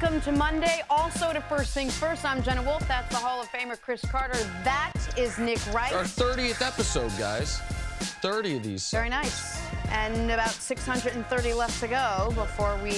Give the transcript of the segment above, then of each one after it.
Welcome to Monday. Also to First Things First, I'm Jenna Wolfe. That's the Hall of Famer Cris Carter. That is Nick Wright. Our 30th episode, guys. 30 of these. Very nice. And about 630 left to go before we,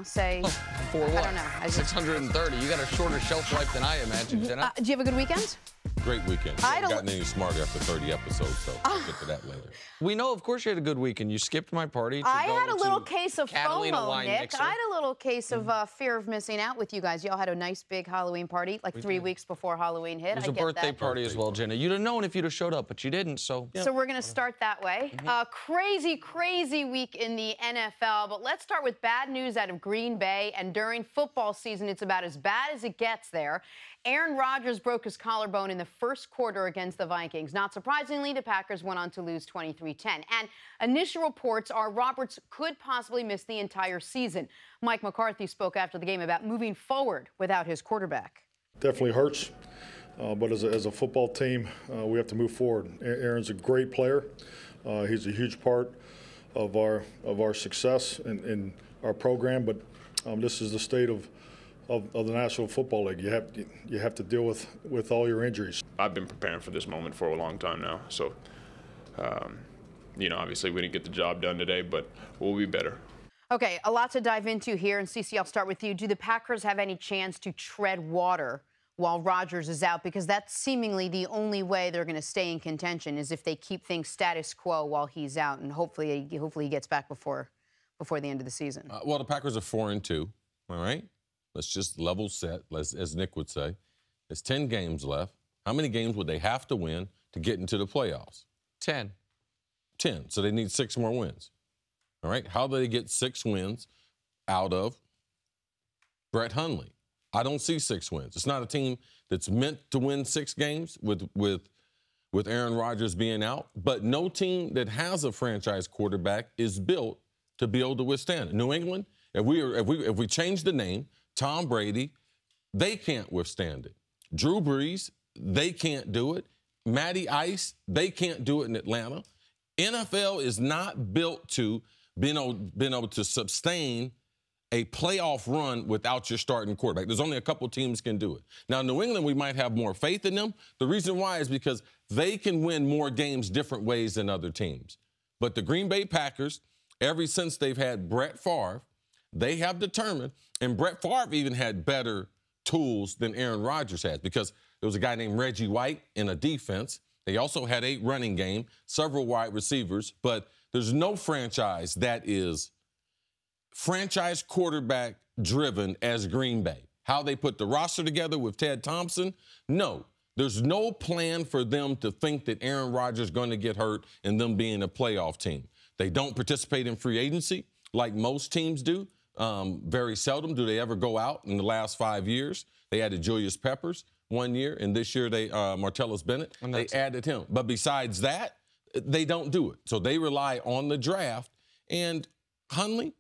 say... Oh, before what? I don't know. 630. You got a shorter shelf life than I imagine, Jenna. Do you have a good weekend? Great weekend. I haven't gotten any smarter after 30 episodes, so we'll get to that later. We know, of course, you had a good weekend. You skipped my party. I had a little case of Catalina FOMO, wine Nick. mixer. I had a little case of fear of missing out with you guys. Y'all had a nice big Halloween party, like 3 weeks before Halloween hit. It was a birthday party as well, Jenna. You'd have known if you'd have showed up, but you didn't, so... Yeah. So we're going to start that way. Crazy, crazy week in the NFL, but let's start with bad news out of Green Bay, and during football season, it's about as bad as it gets there. Aaron Rodgers broke his collarbone in the first quarter against the Vikings. Not surprisingly, the Packers went on to lose 23-10. And initial reports are Roberts could possibly miss the entire season. Mike McCarthy spoke after the game about moving forward without his quarterback. Definitely hurts, but as a football team, we have to move forward. Aaron's a great player. He's a huge part of our success in our program, but this is the state of the National Football League. You have to deal with all your injuries. I've been preparing for this moment for a long time now. So, obviously we didn't get the job done today, but we'll be better. Okay, a lot to dive into here. And CC, I'll start with you. Do the Packers have any chance to tread water while Rodgers is out? Because that's seemingly the only way they're going to stay in contention is if they keep things status quo while he's out, and hopefully he gets back before the end of the season. Well, the Packers are 4-2. All right. Let's just level set, as Nick would say. There's 10 games left. How many games would they have to win to get into the playoffs? 10. 10. So they need 6 more wins. All right? How do they get 6 wins out of Brett Hundley? I don't see 6 wins. It's not a team that's meant to win 6 games with Aaron Rodgers being out. But no team that has a franchise quarterback is built to be able to withstand it. New England, if we change the name, Tom Brady, they can't withstand it. Drew Brees, they can't do it. Matty Ice, they can't do it in Atlanta. NFL is not built to being able to sustain a playoff run without your starting quarterback. There's only a couple teams can do it. Now, New England, we might have more faith in them. The reason why is because they can win more games different ways than other teams. But the Green Bay Packers, ever since they've had Brett Favre, they have determined, and Brett Favre even had better tools than Aaron Rodgers has because there was a guy named Reggie White in a defense. They also had a running game, several wide receivers, but there's no franchise that is franchise quarterback driven as Green Bay. How they put the roster together with Ted Thompson, no. There's no plan for them to think that Aaron Rodgers is going to get hurt and them being a playoff team. They don't participate in free agency like most teams do. Very seldom do they ever go out in the last 5 years. They added Julius Peppers 1 year, and this year they Martellus Bennett, and they added him. But besides that, they don't do it. So they rely on the draft. And Hundley,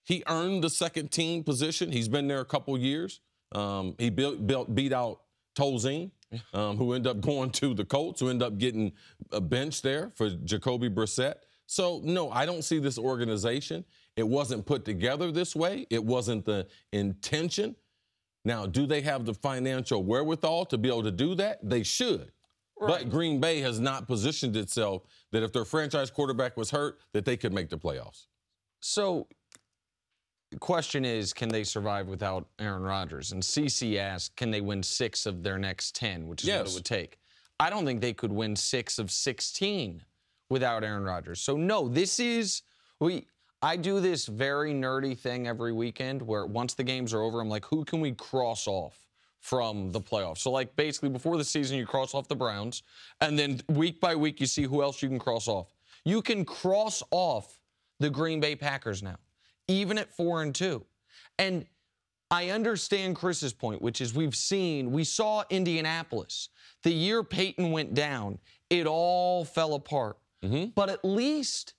he earned the second team position. He's been there a couple years. He beat out Tolzien, who ended up going to the Colts, who ended up getting a bench there for Jacoby Brissett. So, no, I don't see this organization. It wasn't put together this way. It wasn't the intention. Now, do they have the financial wherewithal to be able to do that? They should. Right. But Green Bay has not positioned itself that if their franchise quarterback was hurt, that they could make the playoffs. So the question is, can they survive without Aaron Rodgers? And CC asked, can they win 6 of their next 10, which is what it would take. I don't think they could win 6 of 16 without Aaron Rodgers. So, no, I do this very nerdy thing every weekend where once the games are over, I'm like, who can we cross off from the playoffs? So, like, basically before the season, you cross off the Browns, and then week by week, you see who else you can cross off. You can cross off the Green Bay Packers now, even at 4-2. And I understand Chris's point, which is we saw Indianapolis. The year Peyton went down, it all fell apart. But at least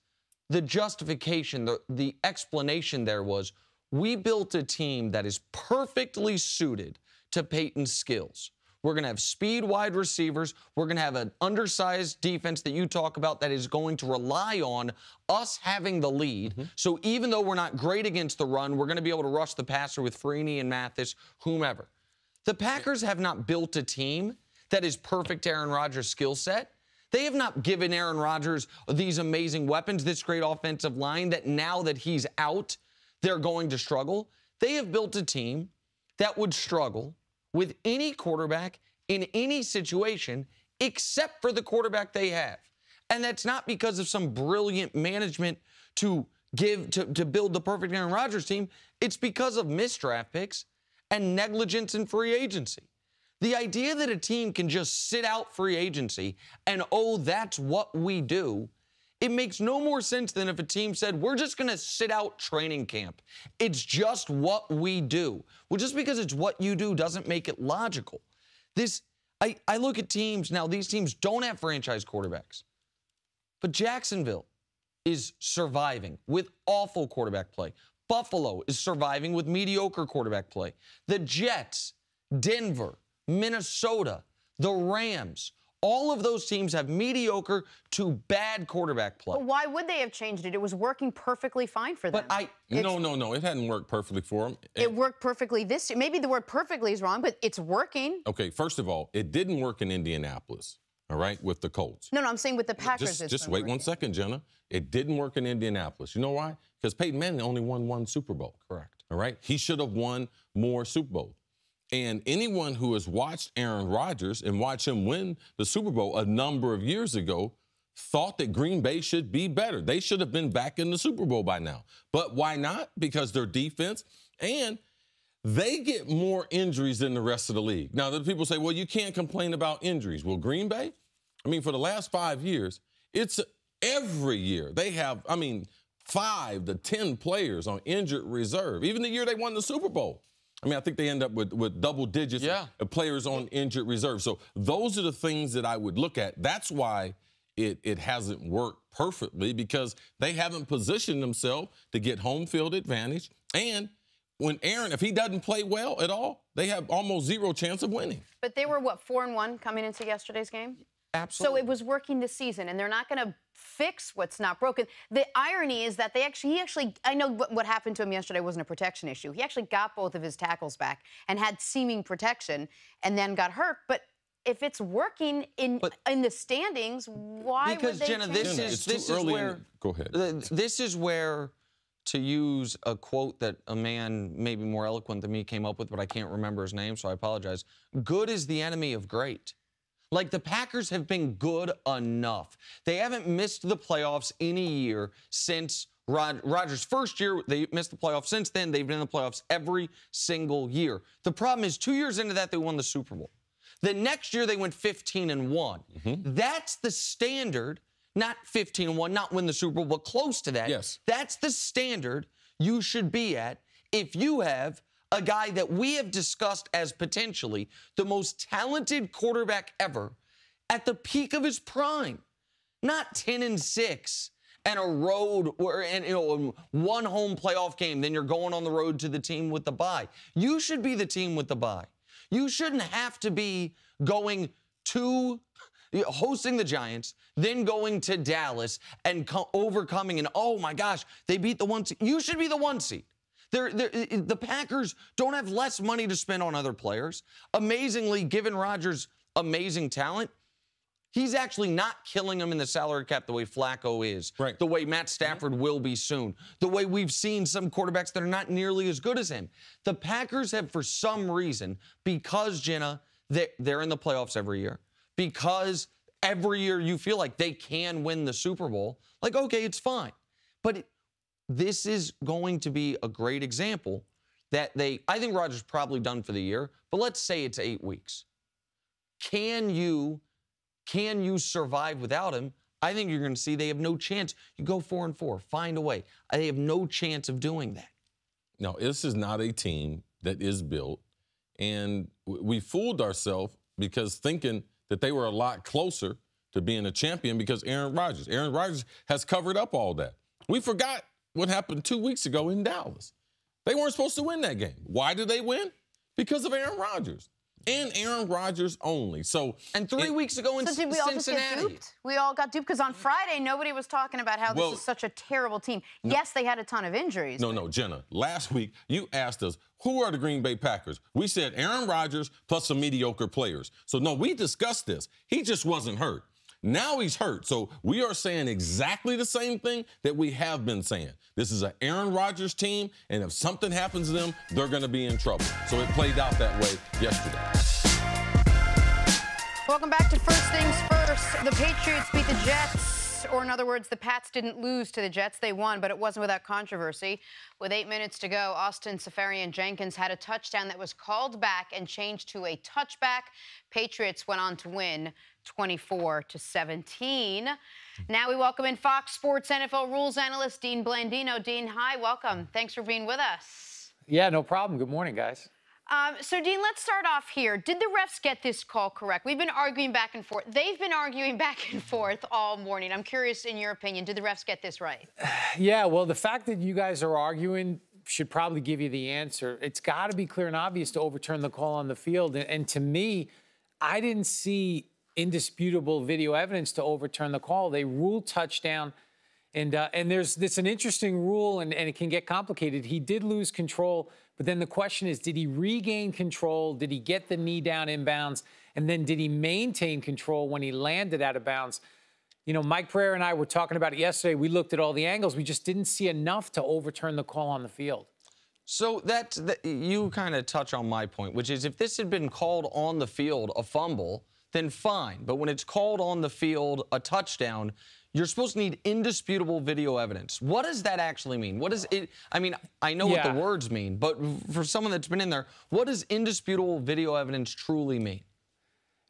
the justification, the explanation there was we built a team that is perfectly suited to Peyton's skills. We're going to have speed wide receivers. We're going to have an undersized defense that you talk about that is going to rely on us having the lead. So even though we're not great against the run, we're going to be able to rush the passer with Freeney and Mathis, whomever. The Packers have not built a team that is perfect to Aaron Rodgers' skill set. They have not given Aaron Rodgers these amazing weapons, this great offensive line, that now that he's out, they're going to struggle. They have built a team that would struggle with any quarterback in any situation except for the quarterback they have. And that's not because of some brilliant management to build the perfect Aaron Rodgers team. It's because of missed draft picks and negligence in free agency. The idea that a team can just sit out free agency and, oh, that's what we do, it makes no more sense than if a team said, we're just going to sit out training camp. It's just what we do. Well, just because it's what you do doesn't make it logical. I look at teams, now these teams don't have franchise quarterbacks, but Jacksonville is surviving with awful quarterback play. Buffalo is surviving with mediocre quarterback play. The Jets, Denver, Minnesota, the Rams, all of those teams have mediocre to bad quarterback play. But why would they have changed it? It was working perfectly fine for them. No. It hadn't worked perfectly for them. It worked perfectly this year. Maybe the word perfectly is wrong, but it's working. Okay, first of all, it didn't work in Indianapolis, all right, with the Colts. No, I'm saying with the Packers. Just wait 1 second, Jenna. It didn't work in Indianapolis. You know why? Because Peyton Manning only won 1 Super Bowl. Correct. All right? He should have won more Super Bowls. And anyone who has watched Aaron Rodgers and watched him win the Super Bowl a number of years ago thought that Green Bay should be better. They should have been back in the Super Bowl by now. But why not? Because their defense, and they get more injuries than the rest of the league. Now, the people say, well, you can't complain about injuries. Well, Green Bay, for the last 5 years, it's every year. They have, 5 to 10 players on injured reserve. Even the year they won the Super Bowl. I think they end up with double digits of players on injured reserve. So those are the things that I would look at. That's why it hasn't worked perfectly, because they haven't positioned themselves to get home field advantage. And when Aaron, if he doesn't play well at all, they have almost zero chance of winning. But they were, 4-1 coming into yesterday's game? Absolutely. So it was working this season, and they're not going to fix what's not broken. The irony is that he actually, I know what happened to him yesterday wasn't a protection issue. He actually got both of his tackles back and had seeming protection and then got hurt. But if it's working in the standings, why would they Jenna, change this is where, go ahead. This is where, to use a quote that a man maybe more eloquent than me came up with, but I can't remember his name, so I apologize. Good is the enemy of great. Like, the Packers have been good enough. They haven't missed the playoffs in a year since Rodgers' first year. They missed the playoffs. Since then, they've been in the playoffs every single year. The problem is 2 years into that, they won the Super Bowl. The next year, they went 15-1. That's the standard, not 15-1, not win the Super Bowl, but close to that. Yes. That's the standard you should be at if you have a guy that we have discussed as potentially the most talented quarterback ever at the peak of his prime. Not 10-6 and a road and one home playoff game, then you're going on the road to the team with the bye. You should be the team with the bye. You shouldn't have to be going to hosting the Giants, then going to Dallas and overcoming and, oh my gosh, they beat the 1 seed. You should be the 1 seed. The Packers don't have less money to spend on other players. Amazingly, given Rodgers' amazing talent, he's actually not killing them in the salary cap the way Flacco is, right, the way Matt Stafford will be soon, the way we've seen some quarterbacks that are not nearly as good as him. The Packers have, for some reason, because, Jenna, they're in the playoffs every year, because every year you feel like they can win the Super Bowl, like, okay, it's fine. But this is going to be a great example that I think Rodgers probably done for the year, but let's say it's 8 weeks. Can you survive without him? I think you're going to see they have no chance. You go 4-4, find a way. They have no chance of doing that. No, this is not a team that is built, and we fooled ourselves because thinking that they were a lot closer to being a champion because Aaron Rodgers has covered up all that. We forgot what happened 2 weeks ago in Dallas. They weren't supposed to win that game. Why did they win? Because of Aaron Rodgers. and Aaron Rodgers only. So, and 3 weeks ago in Cincinnati. So did we all just get duped? We all got duped because on Friday nobody was talking about how this is such a terrible team. No, yes, they had a ton of injuries. No, Jenna. Last week you asked us who are the Green Bay Packers. We said Aaron Rodgers plus some mediocre players. So no, we discussed this. He just wasn't hurt. Now he's hurt. So we are saying exactly the same thing that we have been saying. This is an Aaron Rodgers team, and if something happens to them, they're going to be in trouble. So it played out that way yesterday. Welcome back to First Things First. The Patriots beat the Jets, or in other words, the Pats didn't lose to the Jets. They won, but it wasn't without controversy. With 8 minutes to go, Austin Seferian-Jenkins had a touchdown that was called back and changed to a touchback. Patriots went on to win 24-17. Now we welcome in Fox Sports NFL rules analyst Dean Blandino. Dean, hi, welcome. Thanks for being with us. Yeah, no problem. Good morning, guys. So, Dean, let's start off here. Did the refs get this call correct? We've been arguing back and forth. They've been arguing back and forth all morning. I'm curious, in your opinion, did the refs get this right? Yeah, well, the fact that you guys are arguing should probably give you the answer. It's got to be clear and obvious to overturn the call on the field. And to me, I didn't see indisputable video evidence to overturn the call. They ruled touchdown. And there's an interesting rule, and it can get complicated. He did lose control, but then the question is, did he regain control? Did he get the knee down inbounds? And then did he maintain control when he landed out of bounds? You know, Mike Pereira and I were talking about it yesterday. We looked at all the angles. We just didn't see enough to overturn the call on the field. So you kind of touch on my point, which is if this had been called on the field a fumble, then fine. But when it's called on the field a touchdown, you're supposed to need indisputable video evidence. What does that actually mean? What is it? I mean, I know what the words mean, but for someone that's been in there, what does indisputable video evidence truly mean?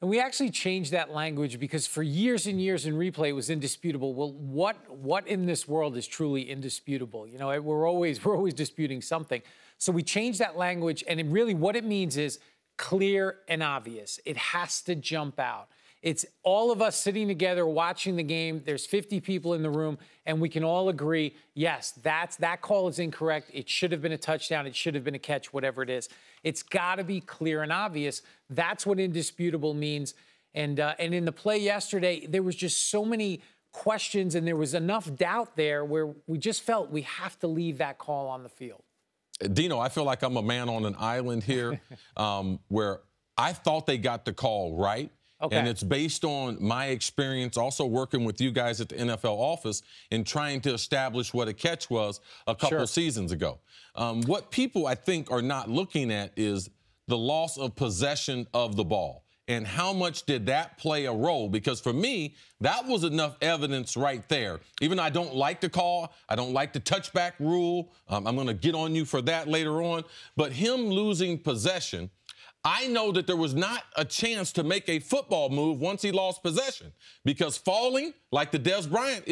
And we actually changed that language because for years and years in replay it was indisputable. Well, what in this world is truly indisputable? You know, we're always disputing something. So we changed that language, and really what it means is clear and obvious. It has to jump out. It's all of us sitting together watching the game. There's 50 people in the room, and we can all agree, yes, that call is incorrect. It should have been a touchdown. It should have been a catch, whatever it is. It's got to be clear and obvious. That's what indisputable means. And in the play yesterday, there was just so many questions, and there was enough doubt there where we just felt we have to leave that call on the field. Dino, I feel like I'm a man on an island here where I thought they got the call right. Okay. And it's based on my experience also working with you guys at the NFL office and trying to establish what a catch was a couple seasons ago. What people, I think, are not looking at is the loss of possession of the ball. And how much did that play a role? Because for me, that was enough evidence right there. Even though I don't like the call, I don't like the touchback rule. I'm going to get on you for that later on. But him losing possession, I know that there was not a chance to make a football move once he lost possession because falling, like the Des Bryant,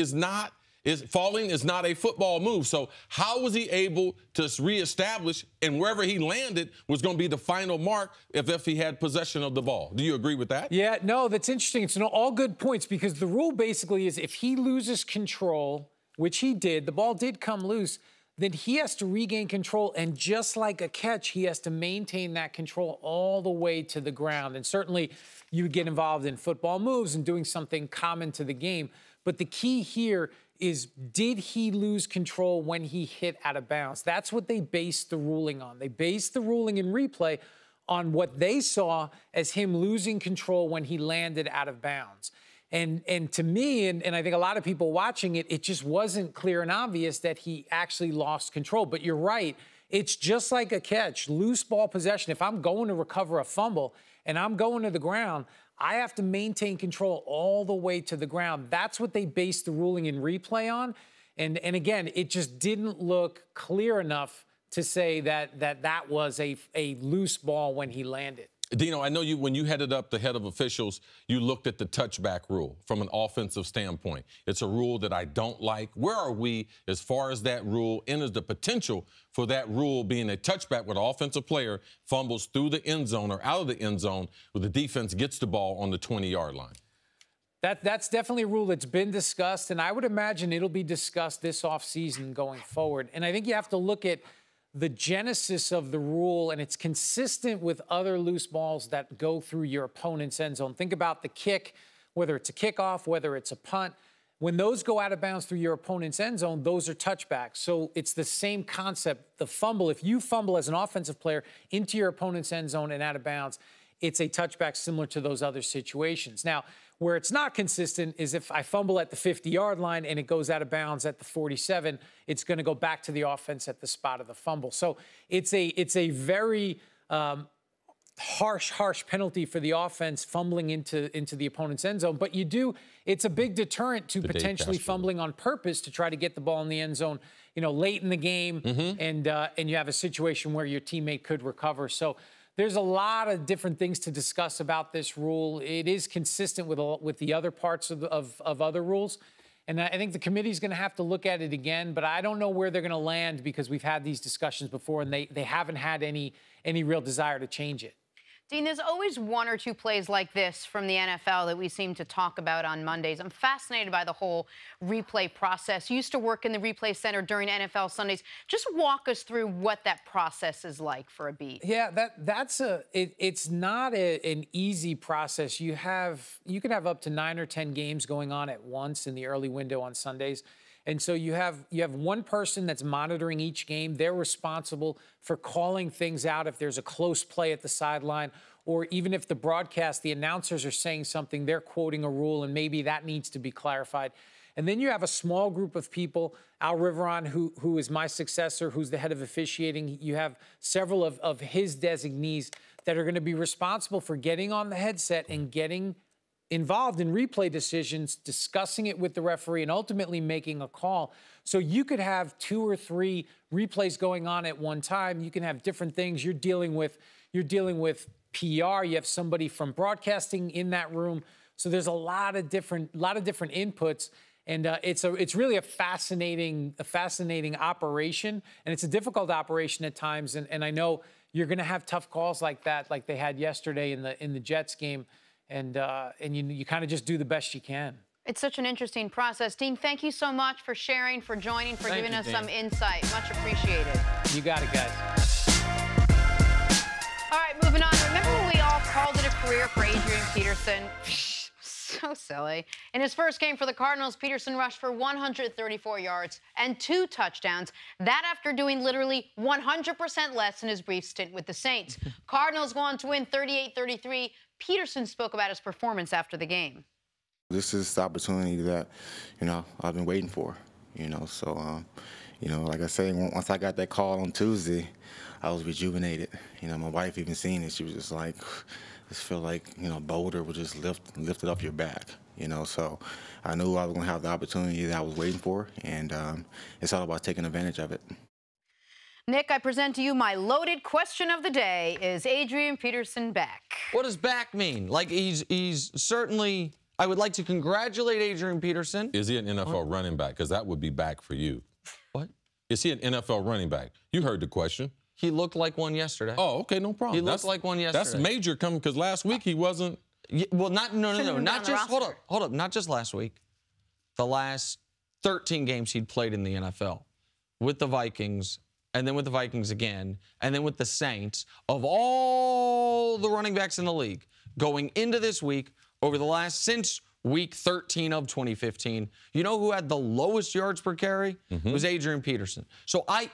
falling is not a football move. So how was he able to reestablish, and wherever he landed was going to be the final mark if he had possession of the ball? Do you agree with that? Yeah, no, that's interesting. It's all good points because the rule basically is if he loses control, which he did, the ball did come loose, then he has to regain control, and just like a catch, he has to maintain that control all the way to the ground. And certainly you would get involved in football moves and doing something common to the game. But the key here is, did he lose control when he hit out of bounds? That's what they based the ruling on. They based the ruling in replay on what they saw as him losing control when he landed out of bounds. And to me, and I think a lot of people watching it, it just wasn't clear and obvious that he actually lost control. But you're right. It's just like a catch, loose ball possession. If I'm going to recover a fumble and I'm going to the ground, I have to maintain control all the way to the ground. That's what they based the ruling in replay on. And again, it just didn't look clear enough to say that was a loose ball when he landed. Dino, I know when you headed up the head of officials, you looked at the touchback rule from an offensive standpoint. It's a rule that I don't like. Where are we as far as that rule and as the potential for that rule being a touchback where the offensive player fumbles through the end zone or out of the end zone where the defense gets the ball on the 20-yard line? That's definitely a rule that's been discussed, and I would imagine it'll be discussed this offseason going forward. And I think you have to look at the genesis of the rule, and it's consistent with other loose balls that go through your opponent's end zone. Think about the kick, whether it's a kickoff, whether it's a punt. When those go out of bounds through your opponent's end zone, those are touchbacks. So it's the same concept. The fumble, if you fumble as an offensive player into your opponent's end zone and out of bounds, it's a touchback similar to those other situations. Now, where it's not consistent is if I fumble at the 50-yard line and it goes out of bounds at the 47, it's going to go back to the offense at the spot of the fumble. So it's a very harsh penalty for the offense fumbling into the opponent's end zone. But it's a big deterrent to potentially fumbling on purpose to try to get the ball in the end zone, late in the game, and you have a situation where your teammate could recover. So there's a lot of different things to discuss about this rule. It is consistent with the other parts of other rules. And I think the committee is going to have to look at it again, but I don't know where they're going to land because we've had these discussions before and they haven't had any real desire to change it. Dean, there's always one or two plays like this from the NFL that we seem to talk about on Mondays. I'm fascinated by the whole replay process. You used to work in the replay center during NFL Sundays. Just walk us through what that process is like for a beat. Yeah, it's not an easy process. You can have up to 9 or 10 games going on at once in the early window on Sundays. And so you have one person that's monitoring each game. They're responsible for calling things out if there's a close play at the sideline, or even if the announcers are saying something, they're quoting a rule, and maybe that needs to be clarified. And then you have a small group of people, Al Riveron, who is my successor, who's the head of officiating. You have several of his designees that are going to be responsible for getting on the headset and getting involved in replay decisions, discussing it with the referee, and ultimately making a call. So you could have 2 or 3 replays going on at one time. You can have different things. You're dealing with PR. You have somebody from broadcasting in that room. So there's a lot of different inputs, and it's really a fascinating operation, and it's a difficult operation at times. And I know you're going to have tough calls like that, like they had yesterday in the Jets game. And you kind of just do the best you can. It's such an interesting process. Dean, thank you so much for sharing, for joining, for giving us some insight. Much appreciated. You got it, guys. All right, moving on. Remember when we all called it a career for Adrian Peterson? So silly. In his first game for the Cardinals, Peterson rushed for 134 yards and 2 touchdowns. That after doing literally 100% less in his brief stint with the Saints. Cardinals go on to win 38-33. Peterson spoke about his performance after the game. This is the opportunity that, I've been waiting for, So, like I say, once I got that call on Tuesday, I was rejuvenated. My wife even seen it. She was just like, just feel like, boulder would just lift it off your back, So I knew I was going to have the opportunity that I was waiting for, and it's all about taking advantage of it. Nick, I present to you my loaded question of the day. Is Adrian Peterson back? What does back mean? Like, he's certainly, I would like to congratulate Adrian Peterson. Is he an NFL running back? Because that would be back for you. What? Is he an NFL running back? You heard the question. He looked like one yesterday. Oh, okay, no problem. He looked like one yesterday. That's major coming because last week he wasn't. Well, not just, hold up, not just last week. The last 13 games he'd played in the NFL with the Vikings, and then with the Vikings again, and then with the Saints, of all the running backs in the league, going into this week, since week 13 of 2015, you know who had the lowest yards per carry? It was Adrian Peterson. So I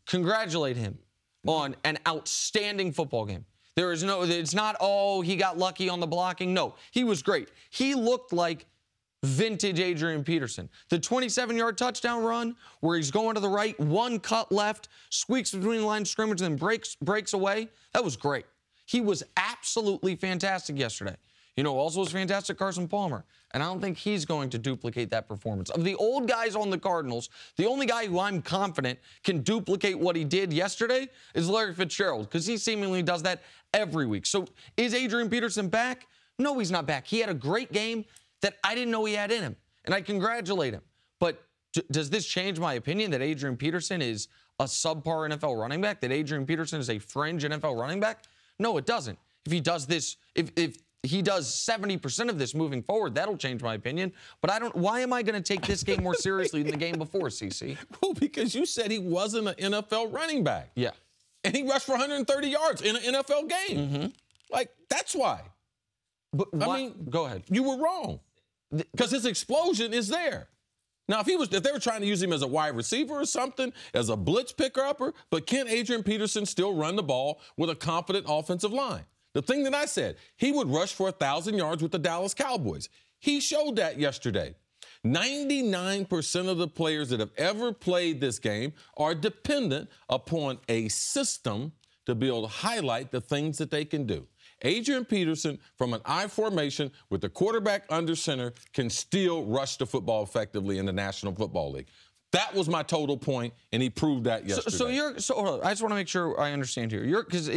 congratulate him on an outstanding football game. It's not, he got lucky on the blocking. No, he was great. He looked like vintage Adrian Peterson. The 27-yard touchdown run where he's going to the right, one cut left, squeaks between the line of scrimmage, and then breaks away. That was great. He was absolutely fantastic yesterday. Also was fantastic Carson Palmer. And I don't think he's going to duplicate that performance. Of the old guys on the Cardinals, the only guy who I'm confident can duplicate what he did yesterday is Larry Fitzgerald, because he seemingly does that every week. So is Adrian Peterson back? No, he's not back. He had a great game that I didn't know he had in him, and I congratulate him. But does this change my opinion that Adrian Peterson is a subpar NFL running back, that Adrian Peterson is a fringe NFL running back? No, it doesn't. If he does this, if he does 70% of this moving forward, that'll change my opinion. But why am I going to take this game more seriously than the game before, CC? Well, because you said he wasn't an NFL running back. Yeah. And he rushed for 130 yards in an NFL game. Mm-hmm. Like, that's why. But I mean, go ahead. You were wrong. Because his explosion is there. Now, if they were trying to use him as a wide receiver or something, as a blitz picker-upper, but can Adrian Peterson still run the ball with a confident offensive line? The thing that I said, he would rush for 1,000 yards with the Dallas Cowboys. He showed that yesterday. 99% of the players that have ever played this game are dependent upon a system to be able to highlight the things that they can do. Adrian Peterson, from an I formation with the quarterback under center, can still rush the football effectively in the National Football League. That was my total point, and he proved that yesterday. So hold on. I just want to make sure I understand here. Because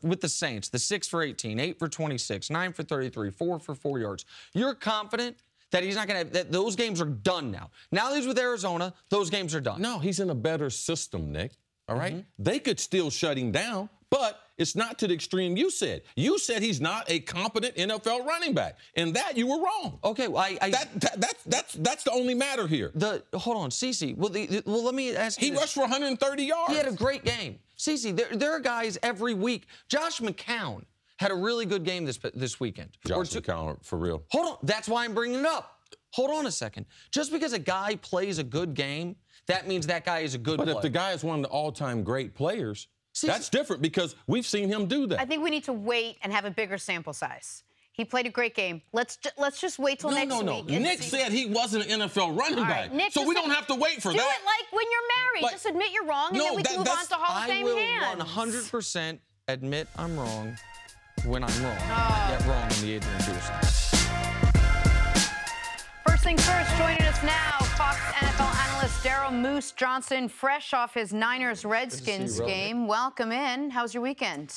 with the Saints, the 6 for 18, 8 for 26, 9 for 33, 4 for 4 yards. You're confident that he's not going to that those games are done now. Now that he's with Arizona, those games are done. No, he's in a better system, Nick. All right? They could still shut him down, but it's not to the extreme you said. You said he's not a competent NFL running back, and that you were wrong. Okay, well, that's the only matter here. Hold on, Cece. Well, let me ask you. He rushed for 130 yards. He had a great game. Cece, there are guys every week. Josh McCown had a really good game this weekend. Josh McCown, for real. Hold on, that's why I'm bringing it up. Hold on a second. Just because a guy plays a good game, that means that guy is a good player. But if the guy is one of the all-time great players, that's different because we've seen him do that. I think we need to wait and have a bigger sample size. He played a great game. Let's just wait till next week. No. Nick said he wasn't an NFL running back. Nick, so we don't have to wait for that. Do it like when you're married. Just admit you're wrong, and then we can move on to Hall of Fame hands. I will 100% admit I'm wrong when I'm wrong. Not yet wrong in the Adrian Peterson. First things first, joining us now, Fox NFL analyst Daryl Moose Johnson, fresh off his Niners-Redskins game. Welcome in. How's your weekend?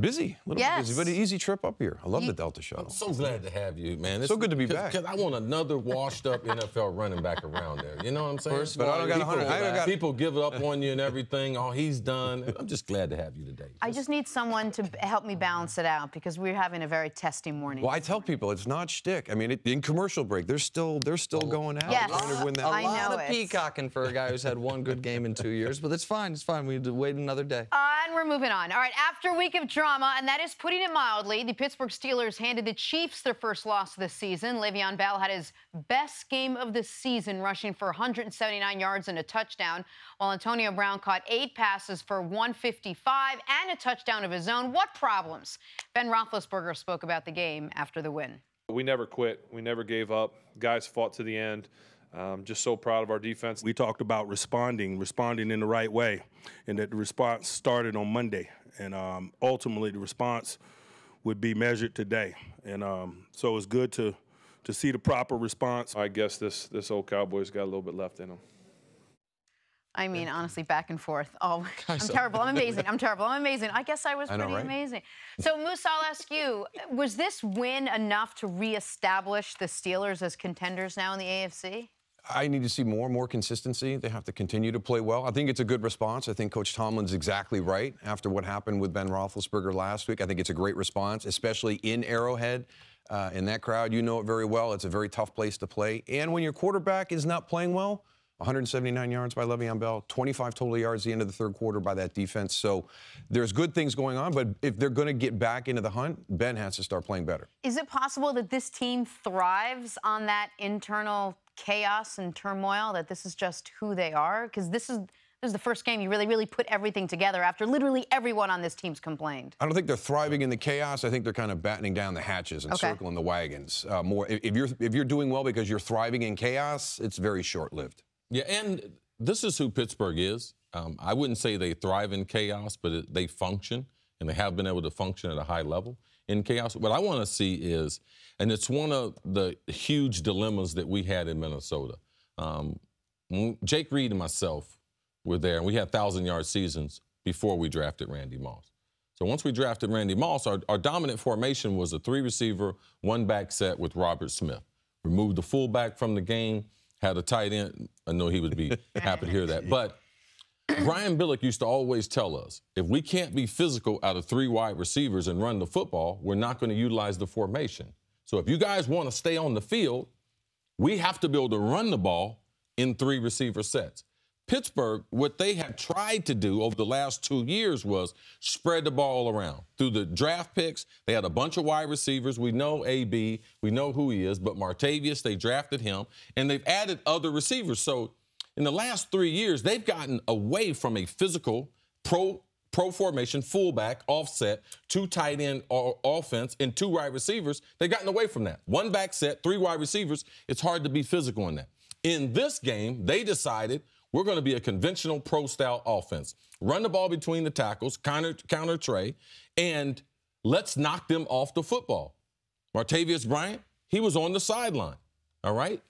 Busy, a little bit busy, but an easy trip up here. I love the Delta shuttle. I'm so glad to have you, man. It's so good to be back. Because I want another washed-up NFL running back around there. You know what I'm saying? But I don't got 100. People give up on you and everything. Oh, he's done. I'm just glad to have you today. I just need someone to help me balance it out because we're having a very testy morning. Well, I tell people it's not shtick. I mean, in commercial break, they're still going out. Yes. Trying to win that. I know a lot of peacocking for a guy who's had one good game in 2 years, but it's fine. It's fine. We need to wait another day. And we're moving on. All right, after a week of drama, and that is putting it mildly, the Pittsburgh Steelers handed the Chiefs their first loss of the season. Le'Veon Bell had his best game of the season, rushing for 179 yards and a touchdown, while Antonio Brown caught 8 passes for 155 and a touchdown of his own. What problems? Ben Roethlisberger spoke about the game after the win. We never quit. We never gave up. Guys fought to the end. Just so proud of our defense. We talked about responding in the right way, and that the response started on Monday. And ultimately, the response would be measured today. And so it's good to see the proper response. I guess this old Cowboys got a little bit left in them. I mean, honestly, back and forth. Oh, I'm terrible. I'm amazing. I'm terrible. I'm amazing. I guess I was pretty amazing. So, Moose, I'll ask you, was this win enough to reestablish the Steelers as contenders now in the AFC? I need to see more consistency. They have to continue to play well. I think it's a good response. I think Coach Tomlin's exactly right after what happened with Ben Roethlisberger last week. I think it's a great response, especially in Arrowhead. In that crowd, you know it very well. It's a very tough place to play. And when your quarterback is not playing well, 179 yards by Le'Veon Bell, 25 total yards at the end of the third quarter by that defense. So there's good things going on, but if they're going to get back into the hunt, Ben has to start playing better. Is it possible that this team thrives on that internal chaos and turmoil, that this is just who they are? Because this is the first game you really put everything together after literally everyone on this team's complained. I don't think they're thriving in the chaos. I think they're kind of battening down the hatches and circling the wagons more. If you're doing well because you're thriving in chaos, it's very short-lived. Yeah, and this is who Pittsburgh is. I wouldn't say they thrive in chaos, but they function, and they have been able to function at a high level in chaos. What I want to see is, and it's one of the huge dilemmas that we had in Minnesota. Jake Reed and myself were there, and we had 1,000-yard seasons before we drafted Randy Moss. So once we drafted Randy Moss, our dominant formation was a 3-receiver, 1-back set with Robert Smith. Removed the fullback from the game, had a tight end. I know he would be happy to hear that. But Brian Billick used to always tell us, if we can't be physical out of 3 wide receivers and run the football, we're not going to utilize the formation. So if you guys want to stay on the field, we have to be able to run the ball in 3 receiver sets. Pittsburgh, what they have tried to do over the last 2 years was spread the ball around. Through the draft picks, they had a bunch of wide receivers. We know AB, we know who he is, but Martavius, they drafted him, and they've added other receivers. So in the last 3 years, they've gotten away from a physical pro formation, fullback, offset, 2 tight end offense, and 2 wide receivers. They've gotten away from that. 1 back set, 3 wide receivers. It's hard to be physical in that. In this game, they decided we're going to be a conventional pro-style offense. Run the ball between the tackles, counter Trey, and let's knock them off the football. Martavius Bryant, he was on the sideline, all right?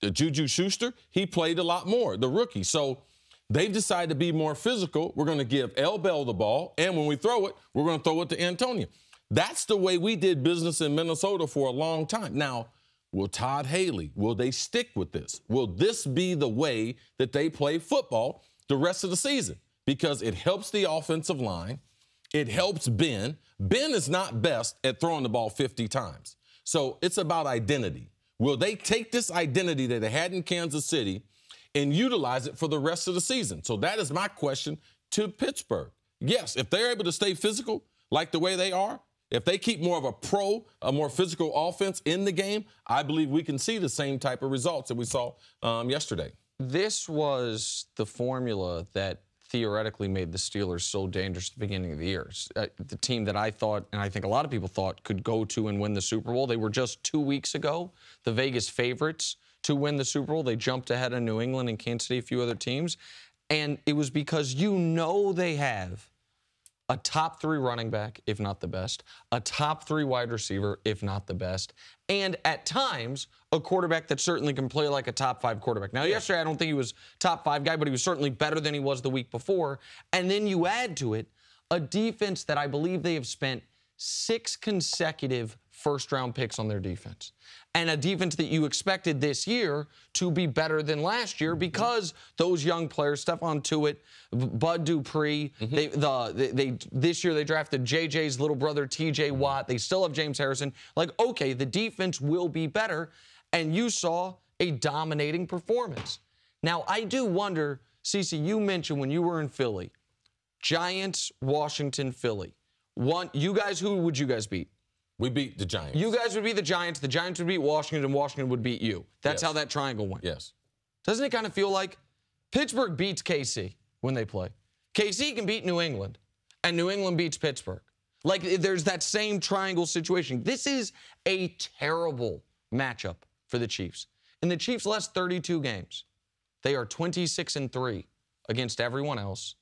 Juju Schuster, he played a lot more, the rookie. So they've decided to be more physical. We're going to give L. Bell the ball, and when we throw it, we're going to throw it to Antonio. That's the way we did business in Minnesota for a long time. Now, will Todd Haley, will they stick with this? Will this be the way that they play football the rest of the season? Because it helps the offensive line. It helps Ben. Ben is not best at throwing the ball 50 times. So it's about identity. Will they take this identity that they had in Kansas City and utilize it for the rest of the season? So that is my question to Pittsburgh. Yes, if they're able to stay physical like the way they are, if they keep more of a more physical offense in the game, I believe we can see the same type of results that we saw yesterday. This was the formula that theoretically made the Steelers so dangerous at the beginning of the year. The team that I thought, and I think a lot of people thought, could go to and win the Super Bowl. They were just 2 weeks ago the Vegas favorites to win the Super Bowl. They jumped ahead of New England and Kansas City, a few other teams. And it was because they have a top 3 running back, if not the best, a top 3 wide receiver, if not the best, and at times a quarterback that certainly can play like a top 5 quarterback. Now, yesterday I don't think he was top 5 guy, but he was certainly better than he was the week before. And then you add to it a defense that I believe they have spent 6 consecutive first-round picks on their defense. And a defense that you expected this year to be better than last year because those young players, Stephon Tuitt, Bud Dupree, this year they drafted JJ's little brother, TJ Watt. They still have James Harrison. Like, okay, the defense will be better, and you saw a dominating performance. Now, I do wonder, Cece, you mentioned when you were in Philly, Giants, Washington, Philly. Who would you guys beat? We beat the Giants. You guys would beat the Giants would beat Washington, and Washington would beat you. That's how that triangle went. Yes. Doesn't it kind of feel like Pittsburgh beats KC when they play? KC can beat New England, and New England beats Pittsburgh. Like, there's that same triangle situation. This is a terrible matchup for the Chiefs. In the Chiefs' last 32 games, they are 26-3 against everyone else,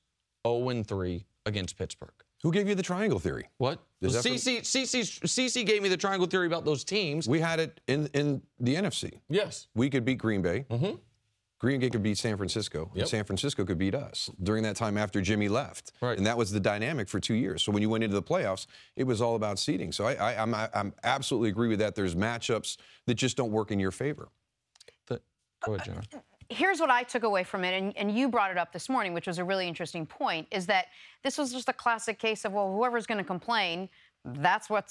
0-3 against Pittsburgh. Who gave you the triangle theory? What? Well, CC gave me the triangle theory about those teams. We had it in the NFC. Yes. We could beat Green Bay. Mm-hmm. Green Bay could beat San Francisco. Yep. And San Francisco could beat us during that time after Jimmy left. Right. And that was the dynamic for 2 years. So when you went into the playoffs, it was all about seeding. So I'm absolutely agree with that. There's matchups that just don't work in your favor. Go ahead, Jenna. Here's what I took away from it, and you brought it up this morning, which was a really interesting point, is that this was just a classic case of, well, whoever's going to complain, that's where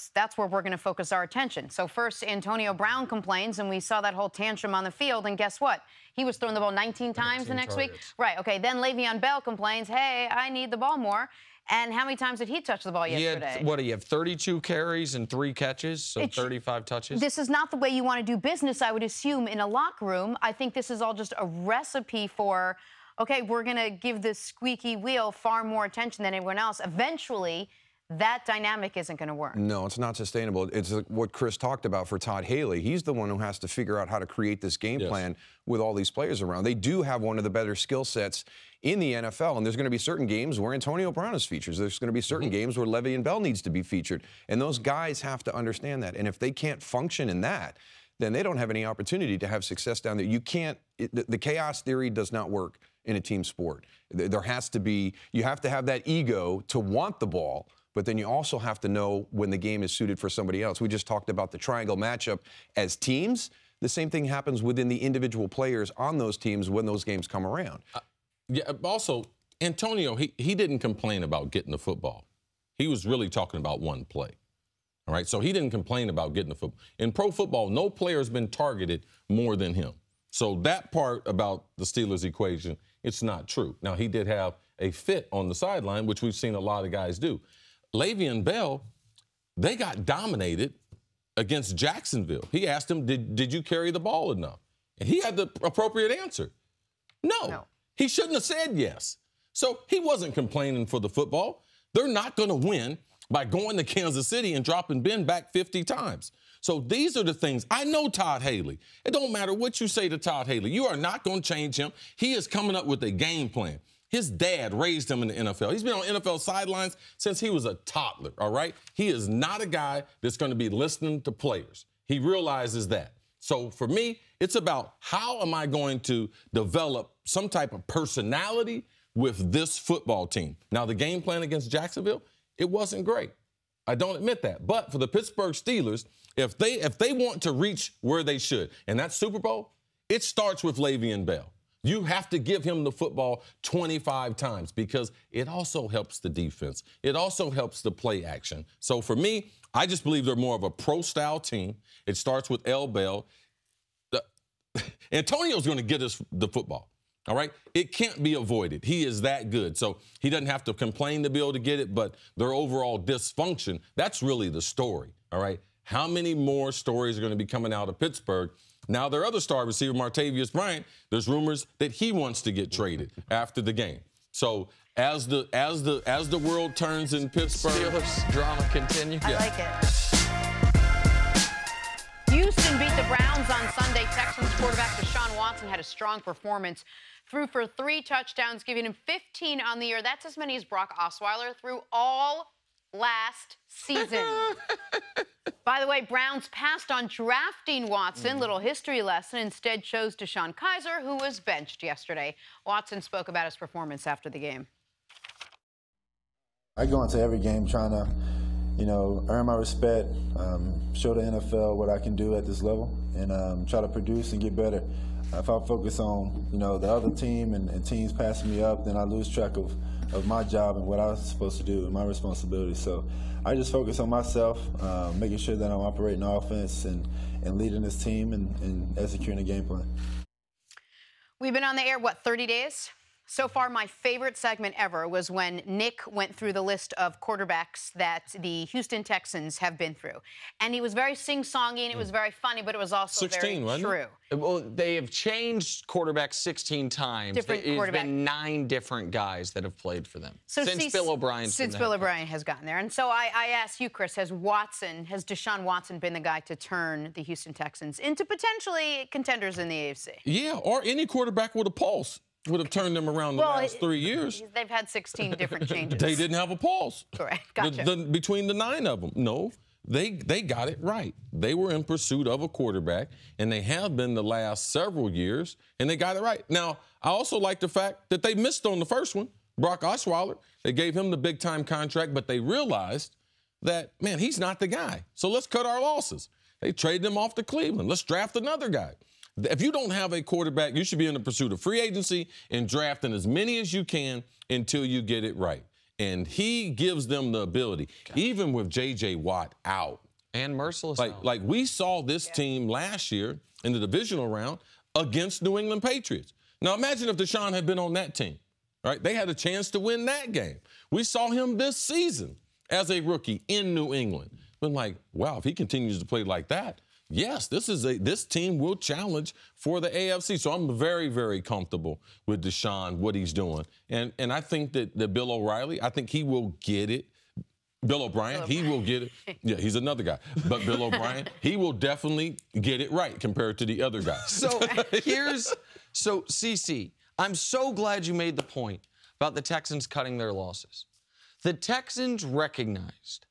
we're going to focus our attention. So first, Antonio Brown complains, and we saw that whole tantrum on the field, and guess what? He was throwing the ball 19 times the next week. Right, okay, then Le'Veon Bell complains, hey, I need the ball more. And how many times did he touch the ball yesterday? He have 32 carries and 3 catches, so 35 touches? This is not the way you want to do business, I would assume, in a locker room. I think this is all just a recipe for, okay, we're going to give this squeaky wheel far more attention than anyone else. Eventually, that dynamic isn't going to work. No, it's not sustainable. It's what Cris talked about for Todd Haley. He's the one who has to figure out how to create this game plan with all these players around. They do have one of the better skill sets in the NFL, and there's going to be certain games where Antonio Brown is featured. There's going to be certain games where Le'Veon Bell needs to be featured, and those guys have to understand that. And if they can't function in that, then they don't have any opportunity to have success down there. You can't. The chaos theory does not work in a team sport. There has to be. You have to have that ego to want the ball, but then you also have to know when the game is suited for somebody else. We just talked about the triangle matchup as teams. The same thing happens within the individual players on those teams when those games come around. Yeah, also, Antonio, he didn't complain about getting the football. He was really talking about one play. All right, so he didn't complain about getting the football. In pro football, no player has been targeted more than him. So that part about the Steelers equation, it's not true. Now, he did have a fit on the sideline, which we've seen a lot of guys do. Le'Veon Bell, they got dominated against Jacksonville. He asked him, did you carry the ball enough? And he had the appropriate answer. No. He shouldn't have said yes. So he wasn't complaining for the football. They're not going to win by going to Kansas City and dropping Ben back 50 times. So these are the things. I know Todd Haley. It don't matter what you say to Todd Haley. You are not going to change him. He is coming up with a game plan. His dad raised him in the NFL. He's been on NFL sidelines since he was a toddler, all right? He is not a guy that's going to be listening to players. He realizes that. So for me, it's about how am I going to develop some type of personality with this football team. Now, the game plan against Jacksonville, it wasn't great. I don't admit that. But for the Pittsburgh Steelers, if they want to reach where they should, and that's Super Bowl, it starts with Le'Veon Bell. You have to give him the football 25 times because it also helps the defense. It also helps the play action. So for me, I just believe they're more of a pro-style team. It starts with L. Bell. Antonio's going to get us the football, all right? It can't be avoided. He is that good. So he doesn't have to complain to be able to get it, but their overall dysfunction, that's really the story, all right? How many more stories are going to be coming out of Pittsburgh? Now, their other star receiver, Martavius Bryant, there's rumors that he wants to get traded after the game. So as the world turns in Pittsburgh, Steelers drama continues. I like it. Houston beat the Browns on Sunday. Texans quarterback Deshaun Watson had a strong performance. Threw for 3 touchdowns, giving him 15 on the year. That's as many as Brock Osweiler threw all last season. By the way, Browns passed on drafting Watson. Little history lesson. Instead chose Deshaun Kaiser, who was benched yesterday. Watson spoke about his performance after the game. I go into every game trying to, earn my respect, show the NFL what I can do at this level, and try to produce and get better. If I focus on, the other team and teams passing me up, then I lose track of my job and what I was supposed to do and my responsibility. So I just focus on myself, making sure that I'm operating offense and leading this team and executing a game plan. We've been on the air, 30 days? So far, my favorite segment ever was when Nick went through the list of quarterbacks that the Houston Texans have been through. And he was very sing-songy, and it was very funny, but it was also 16, very true. Well, they have changed quarterbacks 16 times. Different It's quarterback. been 9 different guys that have played for them So since Bill O'Brien. Since Bill O'Brien has gotten there. And so I asked you, Chris, has Deshaun Watson been the guy to turn the Houston Texans into potentially contenders in the AFC? Yeah, or any quarterback with a pulse would have turned them around the last 3 years. They've had 16 different changes. They didn't have a pulse. Correct. Gotcha. Between the 9 of them. No, they got it right. They were in pursuit of a quarterback, and they have been the last several years, and they got it right. Now, I also like the fact that they missed on the first one, Brock Osweiler. They gave him the big-time contract, but they realized that, man, he's not the guy. So let's cut our losses. They traded him off to Cleveland. Let's draft another guy. If you don't have a quarterback, you should be in the pursuit of free agency and drafting as many as you can until you get it right. And he gives them the ability, even with J.J. Watt out. And merciless. Like we saw this team last year in the divisional round against New England Patriots. Now imagine if Deshaun had been on that team, right? They had a chance to win that game. We saw him this season as a rookie in New England. Been like, wow, if he continues to play like that, yes, this team will challenge for the AFC. So I'm very, very comfortable with Deshaun, what he's doing. And I think that Bill O'Reilly, I think he will get it. Bill O'Brien, he will get it. Yeah, he's another guy. But Bill O'Brien, he will definitely get it right compared to the other guys. So CC, I'm so glad you made the point about the Texans cutting their losses. The Texans recognized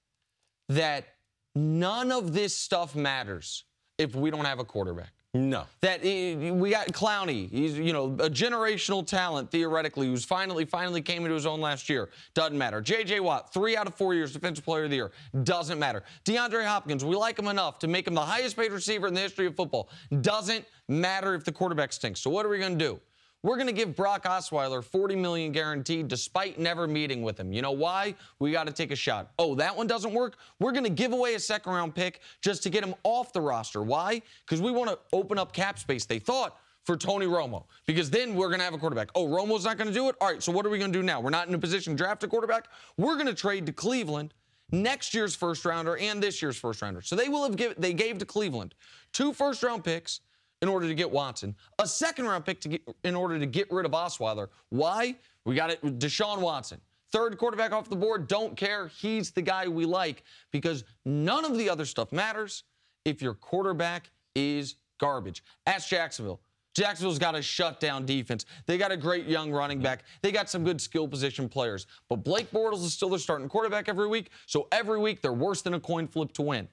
that none of this stuff matters if we don't have a quarterback. No. That we got Clowney. He's, a generational talent, theoretically, who's finally came into his own last year. Doesn't matter. J.J. Watt, 3 out of 4 years, Defensive Player of the Year. Doesn't matter. DeAndre Hopkins, we like him enough to make him the highest paid receiver in the history of football. Doesn't matter if the quarterback stinks. So what are we going to do? We're going to give Brock Osweiler $40 million guaranteed despite never meeting with him. You know why? We got to take a shot. Oh, that one doesn't work? We're going to give away a second-round pick just to get him off the roster. Why? Because we want to open up cap space, they thought, for Tony Romo. Because then we're going to have a quarterback. Oh, Romo's not going to do it? All right, so what are we going to do now? We're not in a position to draft a quarterback? We're going to trade to Cleveland next year's first-rounder and this year's first-rounder. So they gave to Cleveland 2 first-round picks in order to get Watson, a second-round pick in order to get rid of Osweiler. Why? We got it, Deshaun Watson. 3rd quarterback off the board, don't care. He's the guy we like because none of the other stuff matters if your quarterback is garbage. Ask Jacksonville. Jacksonville's got a shutdown defense. They got a great young running back. They got some good skill position players. But Blake Bortles is still their starting quarterback every week, so every week they're worse than a coin flip to win.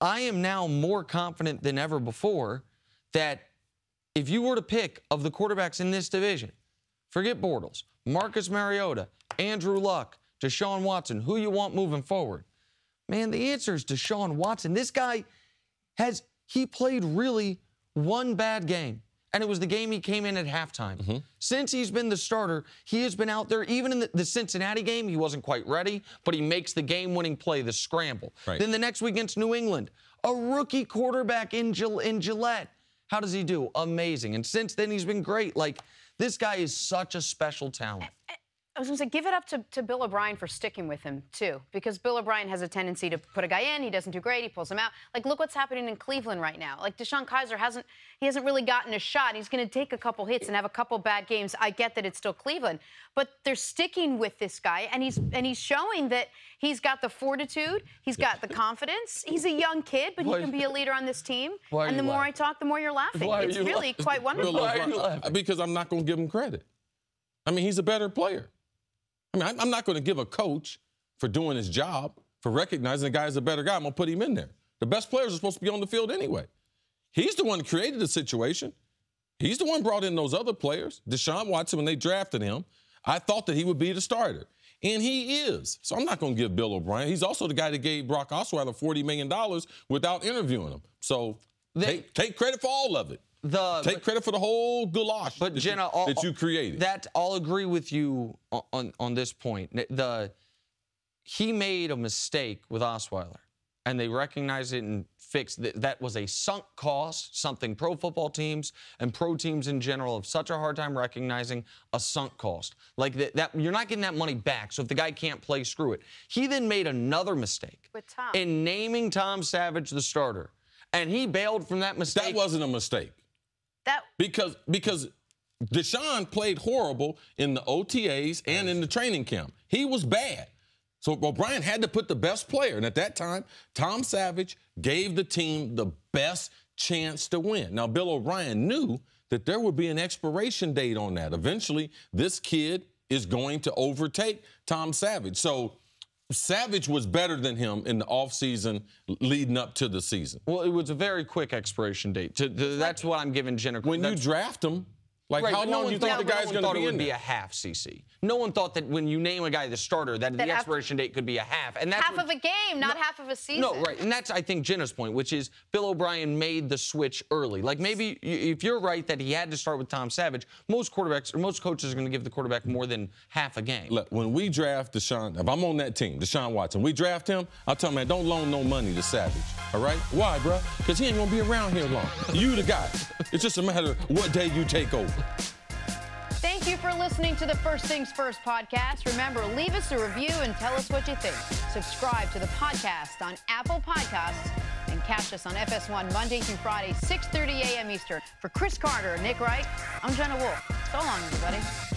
I am now more confident than ever before that if you were to pick of the quarterbacks in this division, forget Bortles, Marcus Mariota, Andrew Luck, Deshaun Watson, who you want moving forward. Man, the answer is Deshaun Watson. This guy he played really one bad game, and it was the game he came in at halftime. Since he's been the starter, he has been out there. Even in the Cincinnati game, he wasn't quite ready, but he makes the game-winning play, the scramble. Right. Then the next week against New England, a rookie quarterback in Gillette. How does he do? Amazing. And since then, he's been great. Like, this guy is such a special talent. I was going to say, give it up to Bill O'Brien for sticking with him, too, because Bill O'Brien has a tendency to put a guy in, he doesn't do great, he pulls him out. Like, look what's happening in Cleveland right now. Like, Deshaun Kaiser hasn't really gotten a shot. He's going to take a couple hits and have a couple bad games. I get that it's still Cleveland, but they're sticking with this guy, and he's showing that he's got the fortitude, he's got the confidence. He's a young kid, but he can be a leader on this team. And the more I talk, the more you're laughing. It's really quite wonderful. Why are you laughing? Because I'm not going to give him credit. I mean, he's a better player. I mean, I'm not going to give a coach for doing his job, for recognizing the guy's a better guy. I'm going to put him in there. The best players are supposed to be on the field anyway. He's the one who created the situation. He's the one who brought in those other players. Deshaun Watson, when they drafted him, I thought that he would be the starter. And he is. So I'm not going to give Bill O'Brien. He's also the guy that gave Brock Osweiler $40 million without interviewing him. So take credit for all of it. Take credit for the whole goulash that you created. That I'll agree with you on this point. He made a mistake with Osweiler, and they recognized it and fixed it. That was a sunk cost, something pro football teams and pro teams in general have such a hard time recognizing a sunk cost. Like that you're not getting that money back, so if the guy can't play, screw it. He then made another mistake in naming Tom Savage the starter, and he bailed from that mistake. That wasn't a mistake. Because Deshaun played horrible in the OTAs and in the training camp. He was bad. So O'Brien had to put the best player. And at that time, Tom Savage gave the team the best chance to win. Now, Bill O'Brien knew that there would be an expiration date on that. Eventually, this kid is going to overtake Tom Savage. So Savage was better than him in the offseason leading up to the season. Well, it was a very quick expiration date. That's what I'm giving Jenna. When you draft him, how long do you think the guy's going to be in there? No one thought it would be a half, CC. No one thought that when you name a guy the starter, that the expiration date could be a half. And that's half of a game, not half of a season. No, right. And that's, I think, Jenna's point, which is Bill O'Brien made the switch early. Like, maybe if you're right that he had to start with Tom Savage, most quarterbacks or most coaches are going to give the quarterback more than half a game. Look, when we draft Deshaun, if I'm on that team, Deshaun Watson, we draft him, I'll tell him, man, don't loan no money to Savage. All right? Why, bro? Because he ain't going to be around here long. You the guy. It's just a matter of what day you take over. Thank you for listening to the First Things First podcast. Remember, leave us a review and tell us what you think. Subscribe to the podcast on Apple Podcasts and catch us on FS1 Monday through Friday, 6:30 a.m. Eastern. For Cris Carter and Nick Wright, I'm Jenna Wolfe. So long, everybody.